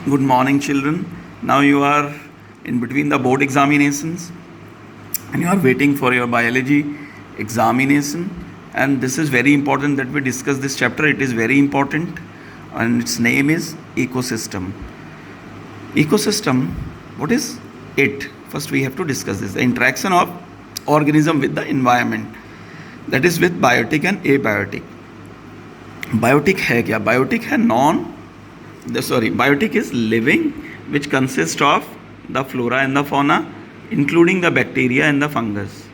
Good morning, children. Now you are in between the board examinations and you are waiting for your biology examination. And this is very important that we discuss this chapter. It is very important, and its name is ecosystem. Ecosystem, what is it? First, we have to discuss this: the interaction of organism with the environment, that is with biotic and abiotic. Biotic है क्या? Biotic है biotic is living, which consists of the flora and the fauna, including the bacteria and the fungus.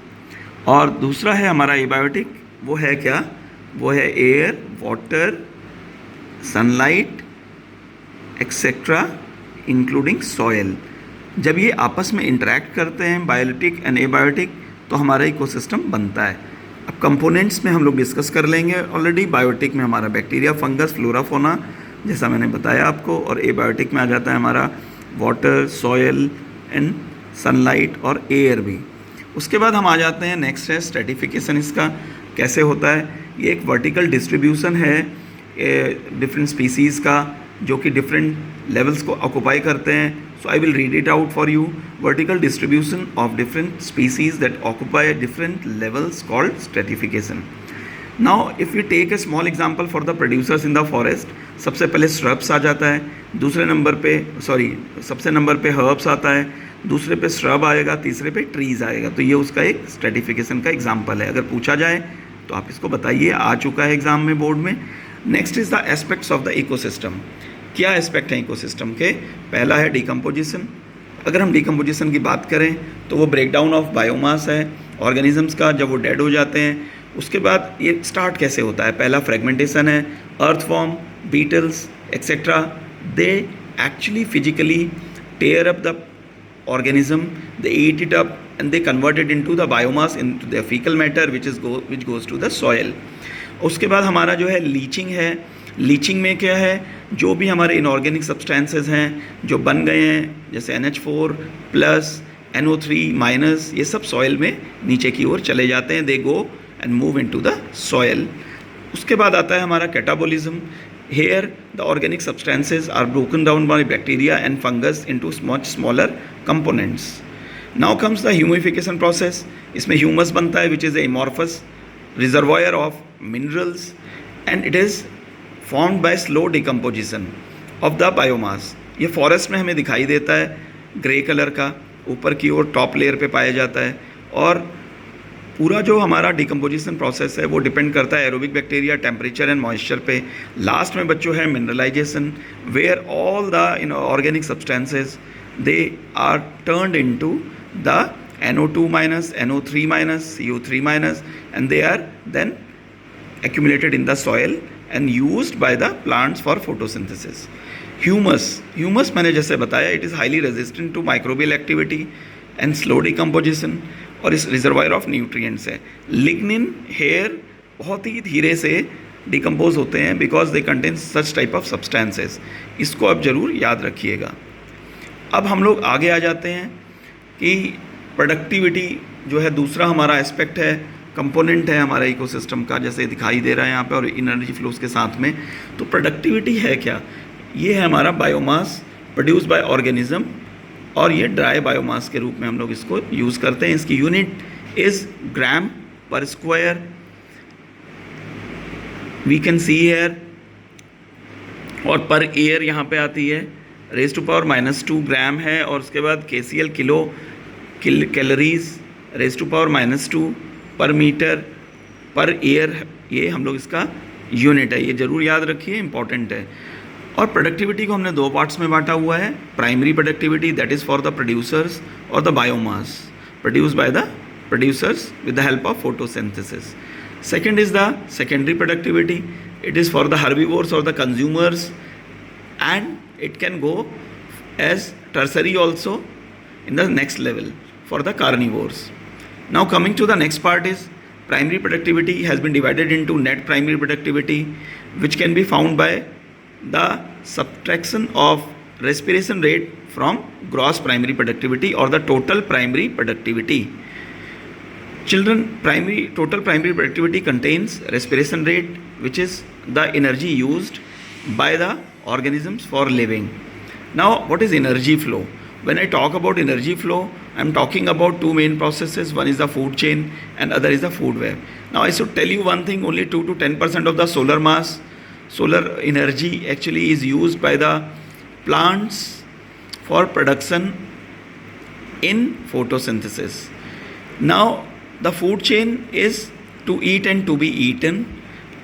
और दूसरा है हमारा abiotic, वो है क्या? वो है air, water, sunlight etcetera including soil. जब ये आपस में इंटरेक्ट करते हैं बायोटिक एंड एबायोटिक, तो हमारा इकोसिस्टम बनता है. अब कंपोनेंट्स में हम लोग डिस्कस कर लेंगे ऑलरेडी. बायोटिक में हमारा बैक्टीरिया, फंगस, फ्लोरा, फोना, जैसा मैंने बताया आपको, और एबायोटिक में आ जाता है हमारा वाटर, सॉयल एंड सनलाइट और एयर भी. उसके बाद हम आ जाते हैं नेक्स्ट है स्ट्रेटिफिकेशन. इसका कैसे होता है? ये एक वर्टिकल डिस्ट्रीब्यूशन है डिफरेंट स्पीसीज़ का, जो कि डिफरेंट लेवल्स को ऑक्यूपाई करते हैं. So I will read it out for you. Vertical distribution of different species that occupy different levels called stratification. Now if you take a small example for the producers in the forest, सबसे पहले shrubs आ जाता है, सबसे number पे herbs आता है, दूसरे पे श्रब आएगा, तीसरे पे ट्रीज़ आएगा. तो ये उसका एक स्ट्रेटिफिकेशन का एग्जाम्पल है. अगर पूछा जाए तो आप इसको बताइए, आ चुका है एग्जाम में बोर्ड में. Next is the aspects of the ecosystem. क्या एस्पेक्ट है इकोसिस्टम के? पहला है डिकम्पोजिशन. अगर हम डिकम्पोजिशन की बात करें तो वो ब्रेकडाउन ऑफ बायोमास है ऑर्गेनिजम्स का, जब वो डेड हो जाते हैं. उसके बाद ये स्टार्ट कैसे होता है? पहला फ्रेगमेंटेशन है. Earthworm, beetles etcetera, they actually physically tear up the organism, they eat it up and they convert it into the biomass, into the fecal matter which goes to the soil. उसके बाद हमारा जो है leaching है. Leaching में क्या है? जो भी हमारे इनऑर्गेनिक सब्सटेंसेस हैं जो बन गए हैं, जैसे NH4 प्लस, NO3 माइनस, ये सब सॉइल में नीचे की ओर चले जाते हैं. They go and move into the soil. उसके बाद आता है हमारा catabolism. Here the organic substances are broken down by bacteria and fungus into much smaller components. Now comes the humidification process. इसमें humus बनता है which is a amorphous reservoir of minerals and it is formed by slow decomposition of the biomass. ये forest में हमें दिखाई देता है grey colour का, ऊपर की ओर टॉप लेयर पे पाया जाता है. और पूरा जो हमारा डिकम्पोजिशन प्रोसेस है वो डिपेंड करता है aerobic bacteria, temperature and moisture पे. लास्ट में बच्चों है mineralization, where all the organic substances they are turned into the NO2 minus, NO3 minus, CO3 minus, and they are then accumulated in the soil and used by the plants for photosynthesis. Humus मैंने जैसे बताया, it is highly resistant to microbial activity and slow decomposition, और इस reservoir of nutrients है. Lignin, hair बहुत ही धीरे से डिकम्पोज होते हैं because they contain such type of substances. इसको आप ज़रूर याद रखिएगा. अब हम लोग आगे आ जाते हैं कि प्रोडक्टिविटी जो है दूसरा हमारा एस्पेक्ट है, कंपोनेंट है हमारा इकोसिस्टम का, जैसे दिखाई दे रहा है यहाँ पे, और एनर्जी फ्लोज के साथ में. तो प्रोडक्टिविटी है क्या? ये है हमारा बायोमास प्रोड्यूस बाय ऑर्गेनिज्म, और ये ड्राई बायोमास के रूप में हम लोग इसको यूज़ करते हैं. इसकी unit is gram per square. We can see here, और पर ईयर यहाँ पे आती है रेज टू पावर -2 ग्राम है. और उसके बाद KCl kilo calories raise to power -2 per metre per year. ये हम लोग इसका यूनिट है, ये ज़रूर याद रखिए, इंपॉर्टेंट है. और प्रोडक्टिविटी को हमने दो पार्ट्स में बांटा हुआ है. Primary productivity, that is for the producers और the biomass produce by the producers with the help of photosynthesis. Second is the secondary productivity, it is for the herbivores और the consumers, and it can go as tertiary also in the next level for the carnivores. Now coming to the next part is primary productivity has been divided into net primary productivity, which can be found by the subtraction of respiration rate from gross primary productivity or the total primary productivity. Children, total primary productivity contains respiration rate, which is the energy used by the organisms for living. Now, what is energy flow? When I talk about energy flow, I am talking about two main processes. One is the food chain and other is the food web. Now, I should tell you one thing, only 2 to 10% of the solar mass, solar energy actually is used by the plants for production in photosynthesis. Now, the food chain is to eat and to be eaten,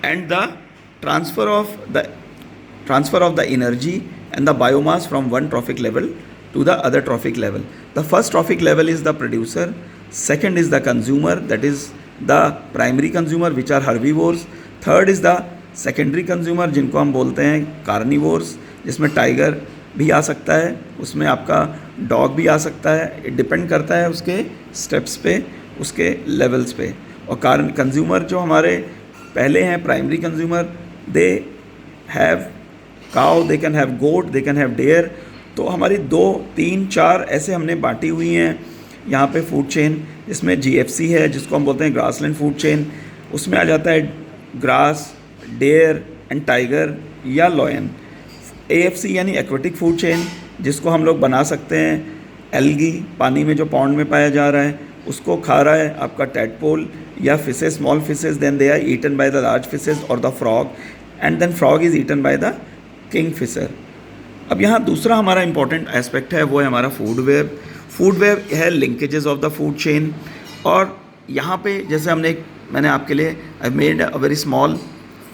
and the transfer of the energy and the biomass from one trophic level to the other trophic level. The first trophic level is the producer, second is the consumer, that is the primary consumer which are herbivores, third is the secondary consumer जिनको हम बोलते हैं carnivores, जिसमें tiger भी आ सकता है, उसमें आपका डॉग भी आ सकता है, इट डिपेंड करता है उसके स्टेप्स पे, उसके लेवल्स पे. और कंज्यूमर जो हमारे पहले हैं primary consumer, they have cow, they can have goat, they can have deer. तो हमारी 2, 3, 4 ऐसे हमने बांटी हुई हैं यहाँ पे फूड चेन, जिसमें GFC है जिसको हम बोलते हैं ग्रासलैंड फूड चेन, उसमें आ जाता है ग्रास, डेयर एंड टाइगर या लॉयन. AFC यानी एक्वेटिक फूड चेन, जिसको हम लोग बना सकते हैं एल्गी, पानी में जो पॉन्ड में पाया जा रहा है उसको खा रहा है आपका टैडपोल या fishes, small fishes, then they are eaten by the large fishes और the frog, and then frog is eaten by the kingfisher. अब यहाँ दूसरा हमारा इंपॉर्टेंट एस्पेक्ट है, वो है हमारा फूड वेब. फूड वेब है linkages of the food chain. और यहाँ पे जैसे मैंने आपके लिए I made a very small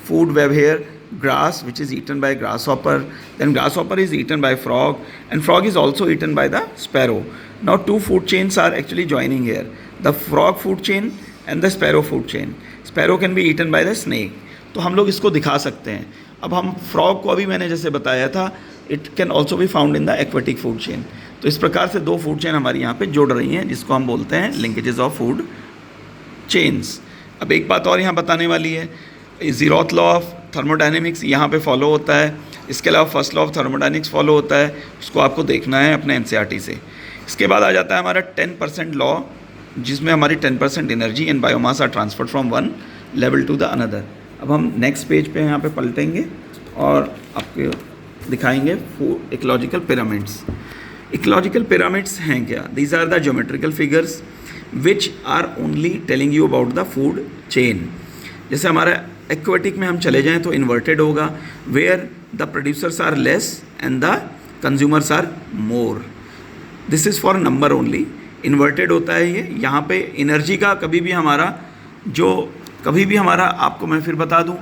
food web here. Grass which is eaten by grasshopper, then grasshopper is eaten by frog, and frog is also eaten by the sparrow. Now 2 food chains are actually joining here, the frog food chain and the sparrow food chain. Sparrow can be eaten by the snake. तो हम लोग इसको दिखा सकते हैं. अब हम frog को अभी मैंने जैसे बताया था, it can also be found in the aquatic food chain. तो इस प्रकार से 2 food chain हमारी यहाँ पे जुड़ रही हैं, जिसको हम बोलते हैं linkages of food chains. अब एक बात और यहाँ बताने वाली है, ज़ीरोथ लॉ ऑफ थर्मोडायनेमिक्स यहाँ पे फॉलो होता है, इसके अलावा first law of thermodynamics follow होता है, उसको आपको देखना है अपने NCERT से. इसके बाद आ जाता है हमारा 10% लॉ, जिसमें हमारी 10% energy and biomass are transferred from one level to the another. अब हम नेक्स्ट पेज पे यहाँ पे पलटेंगे और आपको दिखाएंगे इकोलॉजिकल पिरामिड्स. इकोलॉजिकल पिरामिड्स हैं क्या? These are the geometrical figures which are only telling you about the food chain. जैसे हमारा एक्वेटिक में हम चले जाएं तो इन्वर्टेड होगा, where the producers are less and the consumers are more. This is for number only. Inverted होता है ये. यहाँ पे एनर्जी का कभी भी हमारा आपको मैं फिर बता दूँ,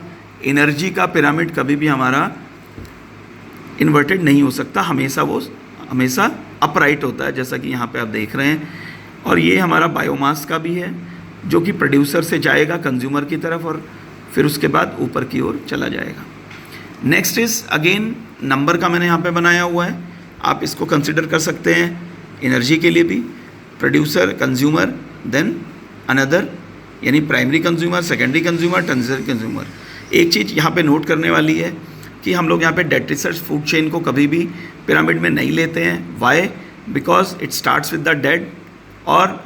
एनर्जी का पिरामिड कभी भी हमारा इन्वर्टेड नहीं हो सकता, हमेशा अपराइट होता है, जैसा कि यहाँ पे आप देख रहे हैं. और ये हमारा बायोमास का भी है, जो कि प्रोड्यूसर से जाएगा कंज्यूमर की तरफ और फिर उसके बाद ऊपर की ओर चला जाएगा. नेक्स्ट इज़ अगेन नंबर का मैंने यहाँ पे बनाया हुआ है, आप इसको कंसिडर कर सकते हैं एनर्जी के लिए भी. प्रोड्यूसर, कंज्यूमर, देन अनदर, यानी primary consumer, secondary consumer, tertiary consumer. एक चीज़ यहाँ पे नोट करने वाली है कि हम लोग यहाँ पे डेट्रिसर्स फूड चेन को कभी भी पिरामिड में नहीं लेते हैं. Why? Because it starts with the dead, और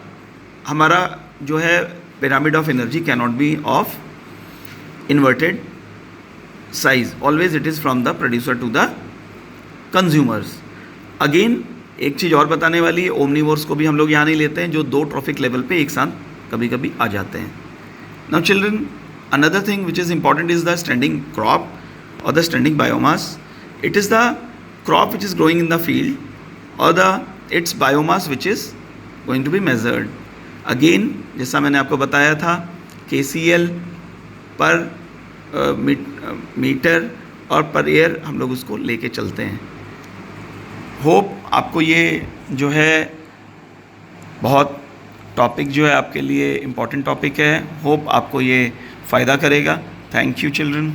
हमारा जो है pyramid of energy can not be of inverted size. Always it is from the producer to the consumers. Again एक चीज़ और बताने वाली है, ओमनीवोर्स को भी हम लोग यहाँ नहीं लेते हैं, जो 2 ट्रॉफिक लेवल पे एक साथ कभी कभी आ जाते हैं. Now children, another thing which is important is the standing crop और the standing biomass. It is the crop which is growing in the field और the its biomass which is going to be measured. Again जैसा मैंने आपको बताया था, KCL पर metre और per year हम लोग उसको लेके चलते हैं. होप आपको ये जो है बहुत टॉपिक जो है आपके लिए इम्पॉर्टेंट टॉपिक है. होप आपको ये फ़ायदा करेगा. Thank you children.